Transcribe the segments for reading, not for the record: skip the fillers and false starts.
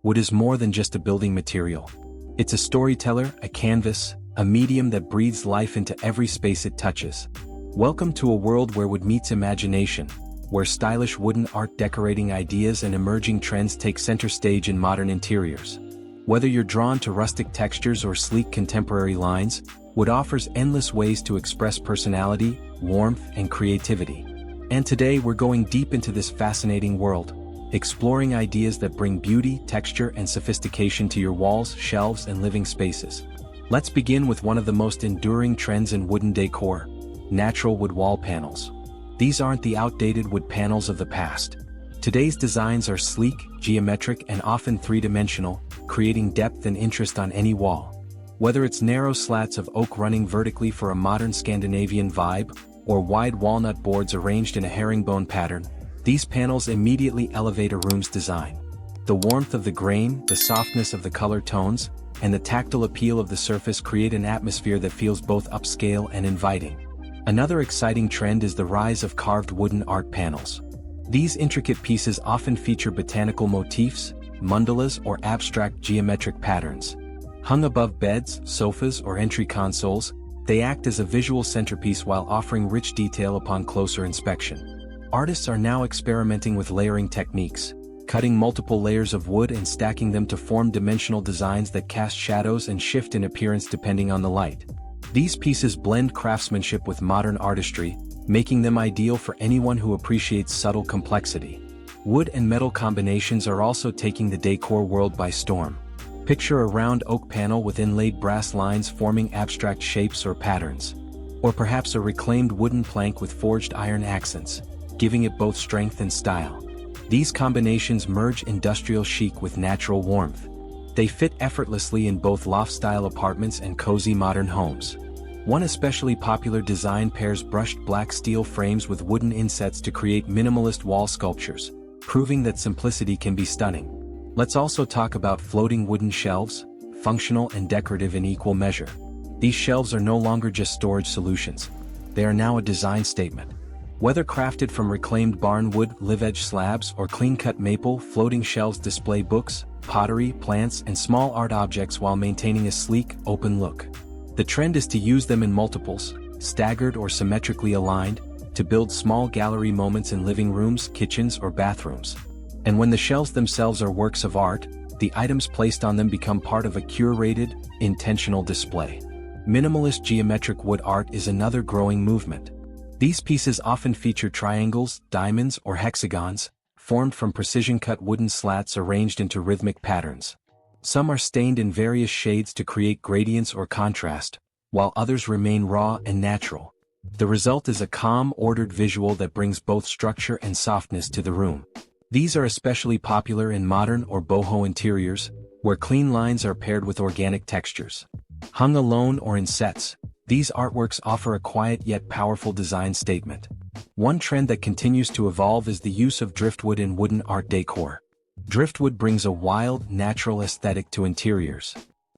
wood is more than just a building material. It's a storyteller, a canvas, a medium that breathes life into every space it touches. Welcome to a world where wood meets imagination, where stylish wooden art decorating ideas and emerging trends take center stage in modern interiors. Whether you're drawn to rustic textures or sleek contemporary lines, wood offers endless ways to express personality, warmth, and creativity. And today we're going deep into this fascinating world, exploring ideas that bring beauty, texture, and sophistication to your walls, shelves, and living spaces. Let's begin with one of the most enduring trends in wooden decor: natural wood wall panels. These aren't the outdated wood panels of the past. Today's designs are sleek, geometric, and often three-dimensional, creating depth and interest on any wall. Whether it's narrow slats of oak running vertically for a modern Scandinavian vibe, or wide walnut boards arranged in a herringbone pattern, these panels immediately elevate a room's design. The warmth of the grain, the softness of the color tones, and the tactile appeal of the surface create an atmosphere that feels both upscale and inviting. Another exciting trend is the rise of carved wooden art panels. These intricate pieces often feature botanical motifs, mandalas, or abstract geometric patterns. Hung above beds, sofas, or entry consoles, they act as a visual centerpiece while offering rich detail upon closer inspection. Artists are now experimenting with layering techniques, cutting multiple layers of wood and stacking them to form dimensional designs that cast shadows and shift in appearance depending on the light. These pieces blend craftsmanship with modern artistry, making them ideal for anyone who appreciates subtle complexity. Wood and metal combinations are also taking the decor world by storm. Picture a round oak panel with inlaid brass lines forming abstract shapes or patterns. Or perhaps a reclaimed wooden plank with forged iron accents, giving it both strength and style. These combinations merge industrial chic with natural warmth. They fit effortlessly in both loft-style apartments and cozy modern homes. One especially popular design pairs brushed black steel frames with wooden insets to create minimalist wall sculptures, proving that simplicity can be stunning. Let's also talk about floating wooden shelves, functional and decorative in equal measure. These shelves are no longer just storage solutions. They are now a design statement. Whether crafted from reclaimed barn wood, live-edge slabs, or clean-cut maple, floating shelves display books, pottery, plants, and small art objects while maintaining a sleek, open look. The trend is to use them in multiples, staggered or symmetrically aligned, to build small gallery moments in living rooms, kitchens, or bathrooms. And when the shelves themselves are works of art, the items placed on them become part of a curated, intentional display. Minimalist geometric wood art is another growing movement. These pieces often feature triangles, diamonds, or hexagons, formed from precision-cut wooden slats arranged into rhythmic patterns. Some are stained in various shades to create gradients or contrast, while others remain raw and natural. The result is a calm, ordered visual that brings both structure and softness to the room. These are especially popular in modern or boho interiors, where clean lines are paired with organic textures. Hung alone or in sets, these artworks offer a quiet yet powerful design statement. One trend that continues to evolve is the use of driftwood in wooden art decor. Driftwood brings a wild, natural aesthetic to interiors.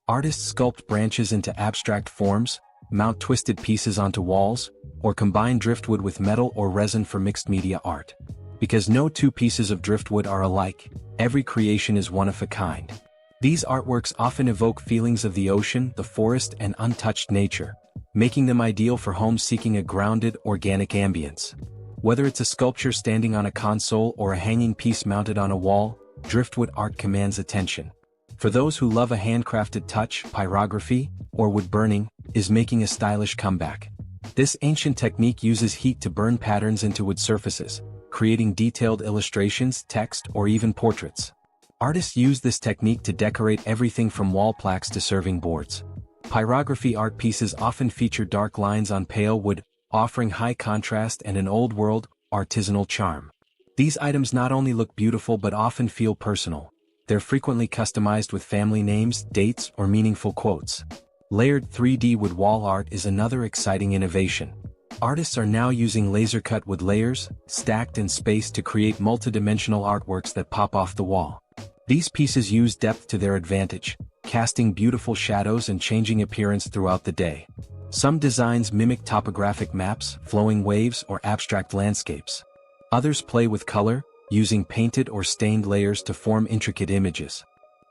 Artists sculpt branches into abstract forms, mount twisted pieces onto walls, or combine driftwood with metal or resin for mixed media art. Because no two pieces of driftwood are alike, every creation is one of a kind. These artworks often evoke feelings of the ocean, the forest, and untouched nature, making them ideal for homes seeking a grounded, organic ambience. Whether it's a sculpture standing on a console or a hanging piece mounted on a wall, driftwood art commands attention. For those who love a handcrafted touch, pyrography, or wood burning, is making a stylish comeback. This ancient technique uses heat to burn patterns into wood surfaces, creating detailed illustrations, text, or even portraits. Artists use this technique to decorate everything from wall plaques to serving boards. Pyrography art pieces often feature dark lines on pale wood, offering high contrast and an old-world, artisanal charm. These items not only look beautiful but often feel personal. They're frequently customized with family names, dates, or meaningful quotes. Layered 3D wood wall art is another exciting innovation. Artists are now using laser-cut wood layers, stacked and spaced to create multidimensional artworks that pop off the wall. These pieces use depth to their advantage, casting beautiful shadows and changing appearance throughout the day. Some designs mimic topographic maps, flowing waves, or abstract landscapes. Others play with color, using painted or stained layers to form intricate images.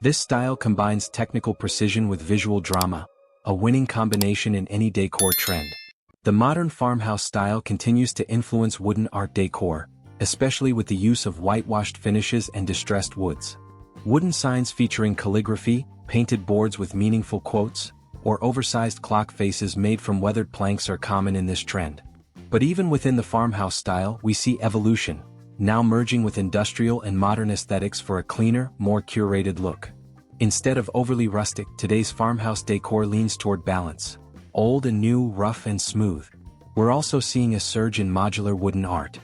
This style combines technical precision with visual drama, a winning combination in any decor trend. The modern farmhouse style continues to influence wooden art decor, especially with the use of whitewashed finishes and distressed woods. Wooden signs featuring calligraphy, painted boards with meaningful quotes, or oversized clock faces made from weathered planks are common in this trend. But even within the farmhouse style, we see evolution, now merging with industrial and modern aesthetics for a cleaner, more curated look. Instead of overly rustic, today's farmhouse decor leans toward balance. Old and new, rough and smooth. We're also seeing a surge in modular wooden art.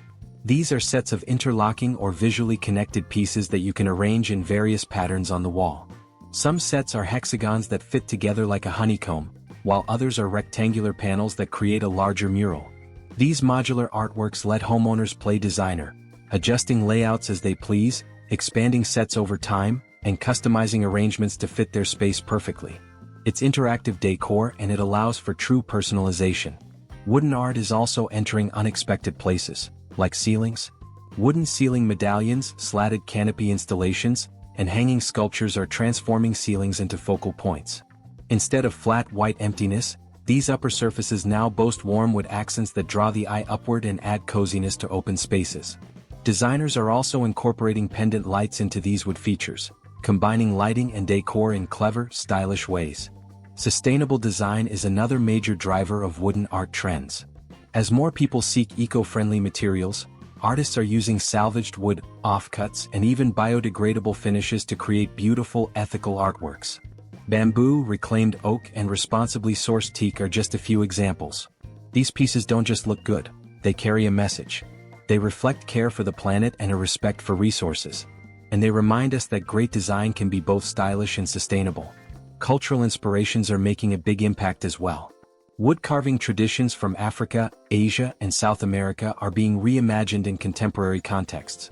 These are sets of interlocking or visually connected pieces that you can arrange in various patterns on the wall. Some sets are hexagons that fit together like a honeycomb, while others are rectangular panels that create a larger mural. These modular artworks let homeowners play designer, adjusting layouts as they please, expanding sets over time, and customizing arrangements to fit their space perfectly. It's interactive decor and it allows for true personalization. Wooden art is also entering unexpected places, like ceilings. Wooden ceiling medallions, slatted canopy installations, and hanging sculptures are transforming ceilings into focal points. Instead of flat white emptiness, these upper surfaces now boast warm wood accents that draw the eye upward and add coziness to open spaces. Designers are also incorporating pendant lights into these wood features, combining lighting and decor in clever, stylish ways. Sustainable design is another major driver of wooden art trends. As more people seek eco-friendly materials, artists are using salvaged wood, offcuts, and even biodegradable finishes to create beautiful, ethical artworks. Bamboo, reclaimed oak, and responsibly sourced teak are just a few examples. These pieces don't just look good, they carry a message. They reflect care for the planet and a respect for resources. And they remind us that great design can be both stylish and sustainable. Cultural inspirations are making a big impact as well. Wood carving traditions from Africa, Asia, and South America are being reimagined in contemporary contexts.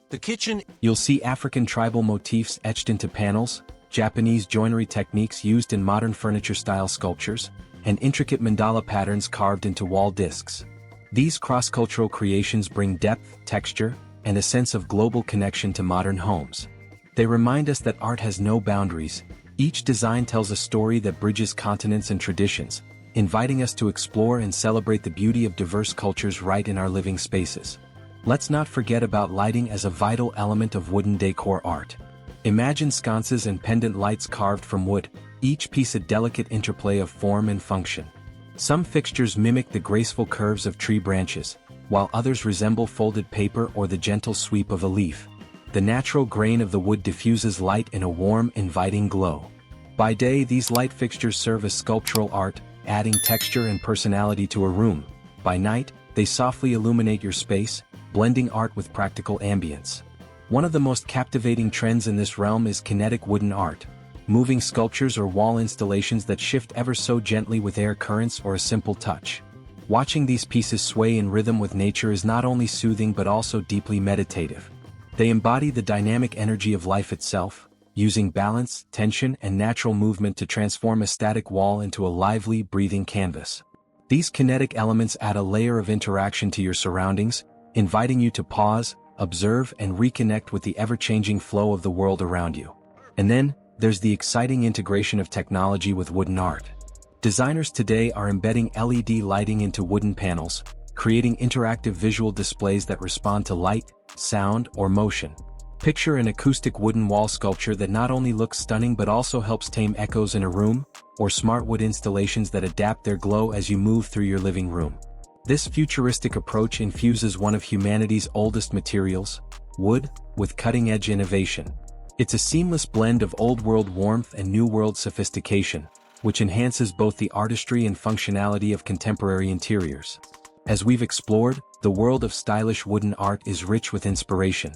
The kitchen. You'll see African tribal motifs etched into panels, Japanese joinery techniques used in modern furniture-style sculptures, and intricate mandala patterns carved into wall discs. These cross-cultural creations bring depth, texture, and a sense of global connection to modern homes. They remind us that art has no boundaries. Each design tells a story that bridges continents and traditions, inviting us to explore and celebrate the beauty of diverse cultures right in our living spaces. Let's not forget about lighting as a vital element of wooden decor art. Imagine sconces and pendant lights carved from wood, each piece a delicate interplay of form and function. Some fixtures mimic the graceful curves of tree branches, while others resemble folded paper or the gentle sweep of a leaf. The natural grain of the wood diffuses light in a warm, inviting glow. By day, these light fixtures serve as sculptural art, adding texture and personality to a room. By night, they softly illuminate your space, blending art with practical ambience. One of the most captivating trends in this realm is kinetic wooden art, moving sculptures or wall installations that shift ever so gently with air currents or a simple touch. Watching these pieces sway in rhythm with nature is not only soothing but also deeply meditative. They embody the dynamic energy of life itself, using balance, tension, and natural movement to transform a static wall into a lively, breathing canvas. These kinetic elements add a layer of interaction to your surroundings, inviting you to pause, observe, and reconnect with the ever-changing flow of the world around you. And then, there's the exciting integration of technology with wooden art. Designers today are embedding LED lighting into wooden panels, creating interactive visual displays that respond to light, sound, or motion. Picture an acoustic wooden wall sculpture that not only looks stunning but also helps tame echoes in a room, or smart wood installations that adapt their glow as you move through your living room. This futuristic approach infuses one of humanity's oldest materials, wood, with cutting-edge innovation. It's a seamless blend of old-world warmth and new-world sophistication, which enhances both the artistry and functionality of contemporary interiors. As we've explored, the world of stylish wooden art is rich with inspiration.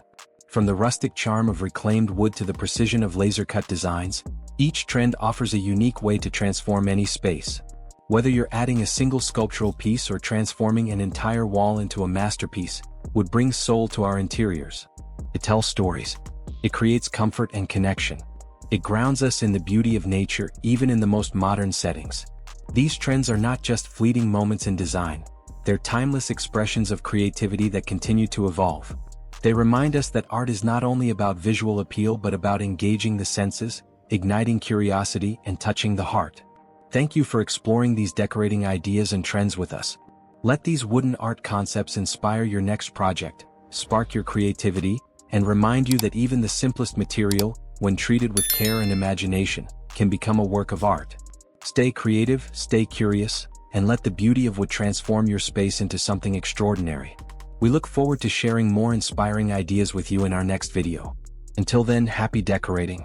From the rustic charm of reclaimed wood to the precision of laser-cut designs, each trend offers a unique way to transform any space. Whether you're adding a single sculptural piece or transforming an entire wall into a masterpiece, wood brings soul to our interiors. It tells stories. It creates comfort and connection. It grounds us in the beauty of nature even in the most modern settings. These trends are not just fleeting moments in design. They're timeless expressions of creativity that continue to evolve. They remind us that art is not only about visual appeal but about engaging the senses, igniting curiosity, and touching the heart. Thank you for exploring these decorating ideas and trends with us. Let these wooden art concepts inspire your next project, spark your creativity, and remind you that even the simplest material, when treated with care and imagination, can become a work of art. Stay creative, stay curious, and let the beauty of wood transform your space into something extraordinary. We look forward to sharing more inspiring ideas with you in our next video. Until then, happy decorating.